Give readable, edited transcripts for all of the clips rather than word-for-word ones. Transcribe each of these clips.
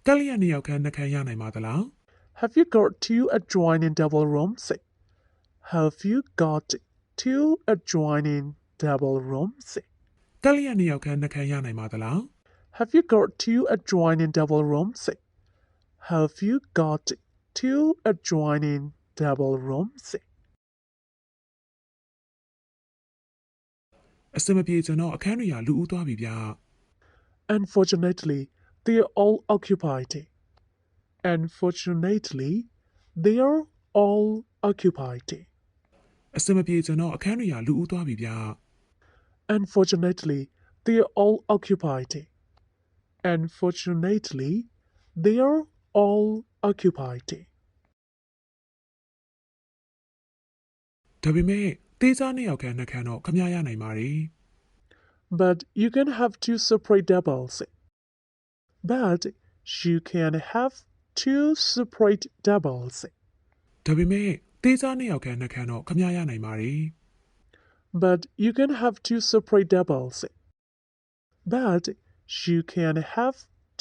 ကလေးရနှစ်ယောက်ခန်းနှခမ်းရနိုင်ပါသလား Have you got two adjoining double rooms? Have you got two adjoining double rooms? ကလေးရနှစ်ယောက်ခန်းနှခမ်းရနိုင်ပါသလား Have you got two adjoining double rooms? Have you got two adjoining double rooms? အစင်မပြေကျွန်တော်အခန်းတွေကလူဦးသွားပြီဗျ Unfortunately, they are all occupied. Unfortunately, they are all occupied. အစင်မပြေကျွန်တော်အခန်းတွေကလူဦးသွားပြီဗျ Unfortunately, they are all occupied. Unfortunately, they are all occupied. ဒါပေမဲ့တေးစားနှစ်ယောက်ခန်းနှခမ်းတော့ခမရရနိုင်ပါ रे But you can have two separate doubles. But you can have two separate doubles. ဒါပေမဲ့တေးစားနှစ်ယောက်ခန်းနှခမ်းတော့ခမရရနိုင်ပါ रे But you can have two separate doubles. But you can have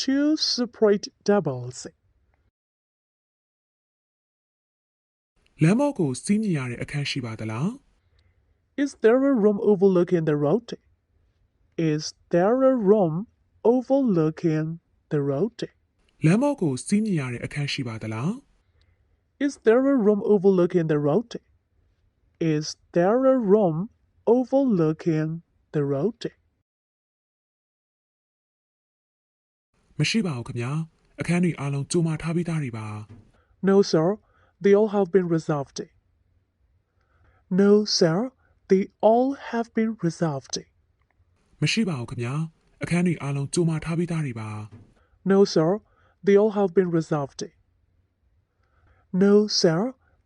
two separate doubles. လမ်းမောက်ကိုစီးမြင်ရတဲ့အခန်းရှိပါသလား Is there a room overlooking the road? Is there a room overlooking the road? လမ်းမောက်ကိုစီးမြင်ရတဲ့အခန်းရှိပါသလား Is there a room overlooking the road? Is there a room overlooking the road? မရှိပါဘူးခင်ဗျာအခန်းတွေအားလုံးကြိုမှာထားပြီးသားတွေပါ No, sir. They all have been reserved. No, sir. They all have been reserved. မရှိပါဘူးခင်ဗျာအခန်းတွေအားလုံးကြိုမှာထားပြီးသားတွေပါ No, sir. They all have been reserved. No, sir.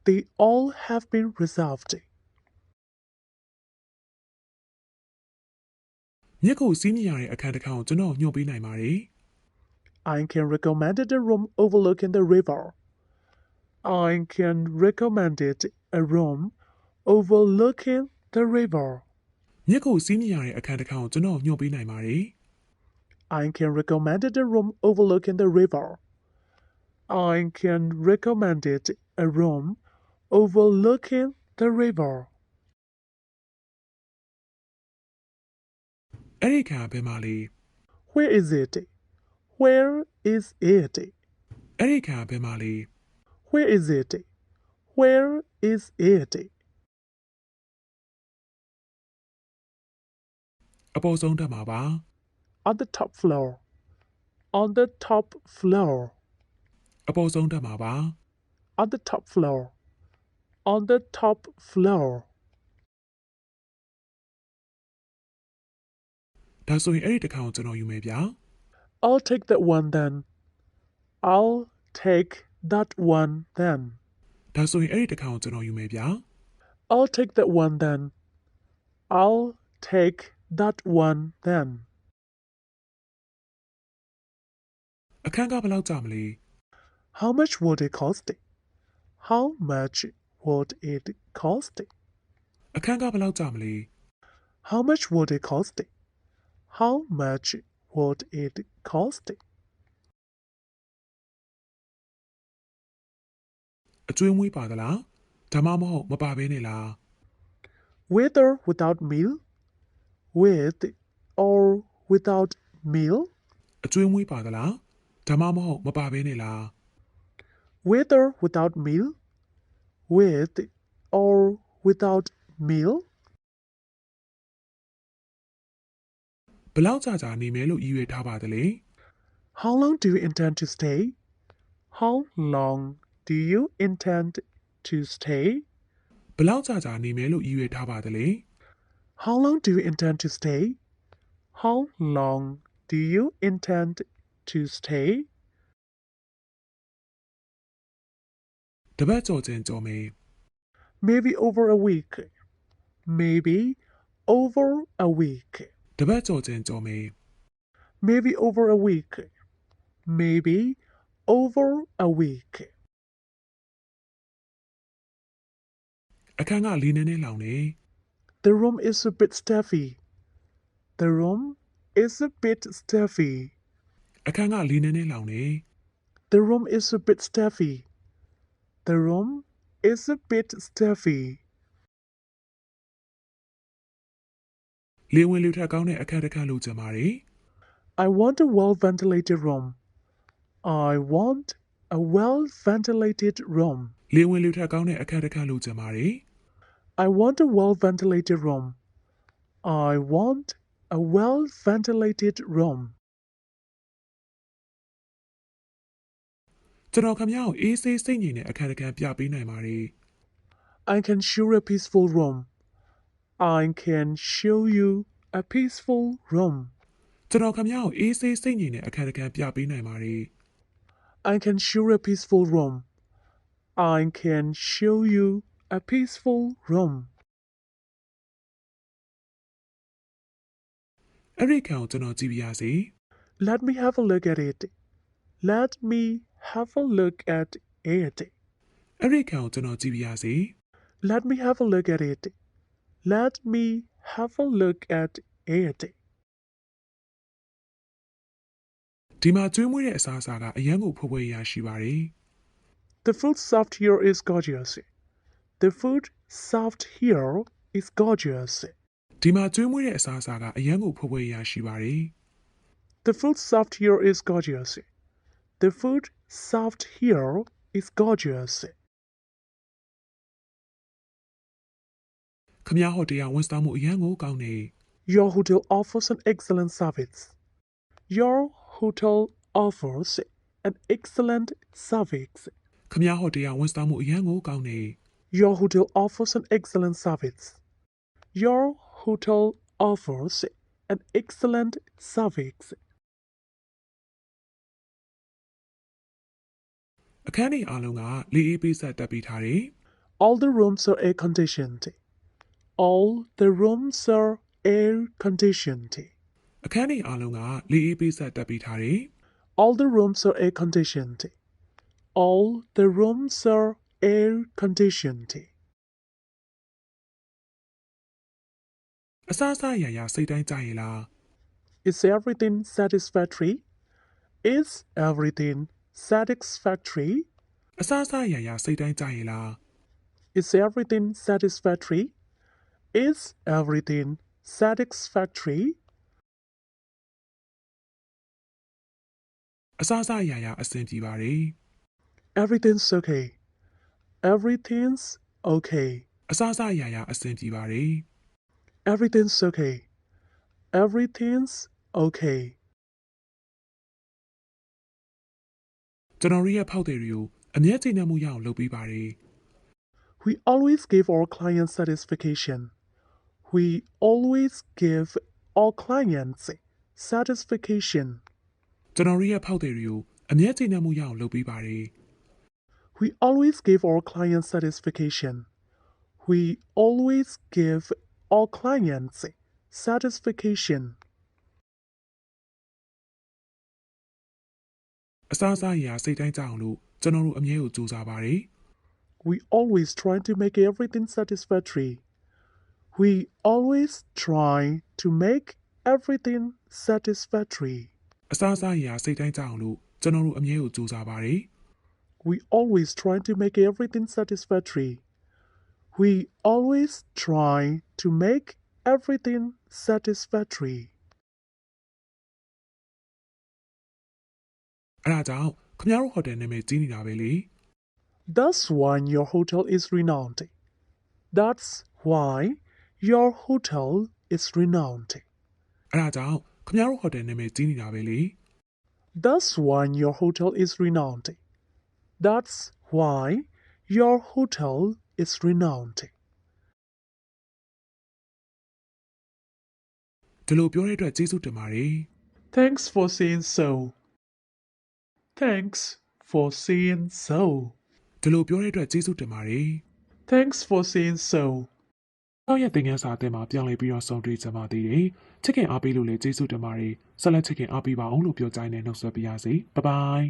They all have been reserved. မြစ်ကိုစီးမြင်ရတဲ့အခန်းတစ်ခါကိုကျွန်တော်ညွှန်ပေးနိုင်ပါ रे I can recommend the room overlooking the river. I can recommend it a room overlooking the river. မြစ်ကိုစီးမြင်ရတဲ့အခန်းတစ်ခါကိုကျွန်တော်ညွှန်ပေးနိုင်ပါ रे I can recommend the room overlooking the river. I can recommend it a room overlooking the river. အဲ့ဒီခါဘယ်မှာလဲ Where is it? Where is it? အဲ့ဒီခါဘယ်မှာလဲ Where is it? Where is it? အပေါ်ဆုံးတက်မှာပါ On the top floor. On the top floor. အပေါ်ဆုံးတက်မှာပါ On the top floor. On the top floor. ဒါဆိုရင်အဲ့ဒီတစ်ခါကိုကျွန်တော်ယူမယ်ဗျာ I'll take that one then. I'll take that one then. ဒါဆိုရင်အဲ့ဒီတစ်ခါကိုကျွန်တော်ယူမယ်ဗျာ I'll take that one then. I'll take that one then. အခန်းကဘယ်လောက်ကြာမလဲ How much would it cost? How much would it cost? အခန်းကဘယ်လောက်ကြာမလဲ How much would it cost? How much would it cost? အကျွေးမွေးပါသလားဒါမှမဟုတ်မပါဘဲနဲ့လား With or without meal? With or without meal? အကျွေးမွေးပါသလားဒါမှမဟုတ်မပါဘဲနဲ့လား With or without meal? With or without meal? ဘယ်လောက်ကြာနေမယ်လို့ရည်ရွယ်ထားပါသလဲ How long do you intend to stay? How long do you intend to stay? ဘယ်လောက်ကြာနေမယ်လို့ရည်ရွယ်ထားပါသလဲ How long do you intend to stay? How long do you intend to stay? တပတ်ကြော်ချင်းကြော်မယ် Maybe over a week. Maybe over a week. တပတ်ကြော်ချင်းကြော်မယ် Maybe over a week. Maybe over a week. အခန်းကလေးနေနေလောင်နေ The room is a bit stuffy. The room is a bit stuffy. အခန်းကလေးနေနေလောင်နေ The room is a bit stuffy. The room is a bit stuffy. လေဝင်လေထွက်ကောင်းတဲ့အခန်းတစ်ခန်းလိုချင်ပါတယ် I want a well-ventilated room. I want a well-ventilated room. လေဝင်လေထွက်ကောင်းတဲ့အခန်းတစ်ခန်းလိုချင်ပါတယ် I want a well-ventilated room. I want a well-ventilated room. ကျွန်တော်ခမ ्या ကိုအေးဆေးစိတ်ငြိမ်တဲ့အခန်းတစ်ခန်းပြပေးနိုင်ပါတယ် I can show you a peaceful room. I can show you a peaceful room. ကျွန်တော်ခမ ्या ကိုအေးဆေးစိတ်ငြိမ်တဲ့အခန်းတစ်ခန်းပြပေးနိုင်ပါတယ် I can show you a peaceful room. I can show you a peaceful room. အဲ့ဒီခန်းကိုကျွန်တော်ကြည့်ပြရစီ Let me have a look at it. Let me have a look at it. အဲ့ဒီခန်းကိုကျွန်တော်ကြည့်ပြရစီ Let me have a look at it. Let me have a look at it. ဒီမှာကျွေးမွေးတဲ့အစားအစာကအရန်ကိုဖွယ်ဖွယ်ရာရှိပါတယ် The food served here is gorgeous. The food served here is gorgeous. ဒီမှာကျွေးမွေးတဲ့အစားအစာကအရန်ကိုဖွယ်ဖွယ်ရာရှိပါတယ် The food served here is gorgeous. The food served here is gorgeous. ခမ ्या ဟိုတယ်ကဝန်ဆောင်မှုအရန်ကိုကောင်းတယ် Your hotel offers an excellent service. Your hotel offers an excellent service. ခမ ्या ဟိုတယ်ကဝန်ဆောင်မှုအရန်ကိုကောင်းတယ် Your hotel offers an excellent service. Your hotel offers an excellent service. အခန်းကြီးအားလုံးကလေအေးပေးဆက်တက်ပေးထားတယ် All the rooms are air conditioned. All the rooms are air conditioned. အခန်းကြီးအားလုံးကလေအေးပေးဆက်တက်ပေးထားတယ် All the rooms are air conditioned. All the rooms are air conditioned. အစားအစာအရာရာစိတ်တိုင်းကြရဲ့လား Is everything satisfactory? Is everything satisfactory? အစားအစာအရာရာစိတ်တိုင်းကြရဲ့လား Is everything satisfactory? Is everything satisfactory? အစားအစာအရာရာအဆင်ပြေပါတယ် Everything's okay. Everything's okay. အစားအစာအရာရာအဆင်ပြေပါတယ် Everything's okay. Everything's okay. ကျွန်တော်ရဲ့ဖောက်တယ်တွေကိုအမျက်ကျေနပ်မှုရအောင်လုပ်ပေးပါတယ် We always give our clients satisfaction. We always give our clients satisfaction. ကျွန်တော်ရဲ့ဖောက်တယ်တွေကိုအမျက်ကျေနပ်မှုရအောင်လုပ်ပေးပါတယ် We always give our clients satisfaction. We always give our clients satisfaction. အစားအစာအရာစိတ်တိုင်းကြအောင်လို့ကျွန်တော်တို့အမြဲကိုကြိုးစားပါတယ် We always try to make everything satisfactory. We always try to make everything satisfactory. အစားအစာအရာစိတ်တိုင်းကြအောင်လို့ကျွန်တော်တို့အမြဲကိုကြိုးစားပါတယ် We always try to make everything satisfactory. We always try to make everything satisfactory. အဲ့ဒါကြောင့်ခင်ဗျားတို့ဟိုတယ်နာမည်ကြီးနေတာပဲလေ That's why your hotel is renowned. That's why your hotel is renowned. အဲ့ဒါကြောင့်ခင်ဗျားတို့ဟိုတယ်နာမည်ကြီးနေတာပဲလေ That's why your hotel is renowned. That's why your hotel is renowned. ဒီလိုပြောတဲ့အတွက်ကျေးဇူးတင်ပါတယ် Thanks for saying so. Thanks for saying so. ဒီလိုပြောတဲ့အတွက်ကျေးဇူးတင်ပါတယ် Thanks for saying so. နောက်ရက်သင်ခန်းစာအသစ်မှာပြောင်းလဲပြီးတော့ဆုံတွေ့ကြပါသေးတယ်ချစ်ခင်အားပေးလို့လည်းကျေးဇူးတင်ပါတယ်ဆက်လက်ချစ်ခင်အားပေးပါအောင်လို့ပြောကြိုင်းနဲ့နှုတ်ဆက်ပါရစေဘိုင်ဘိုင်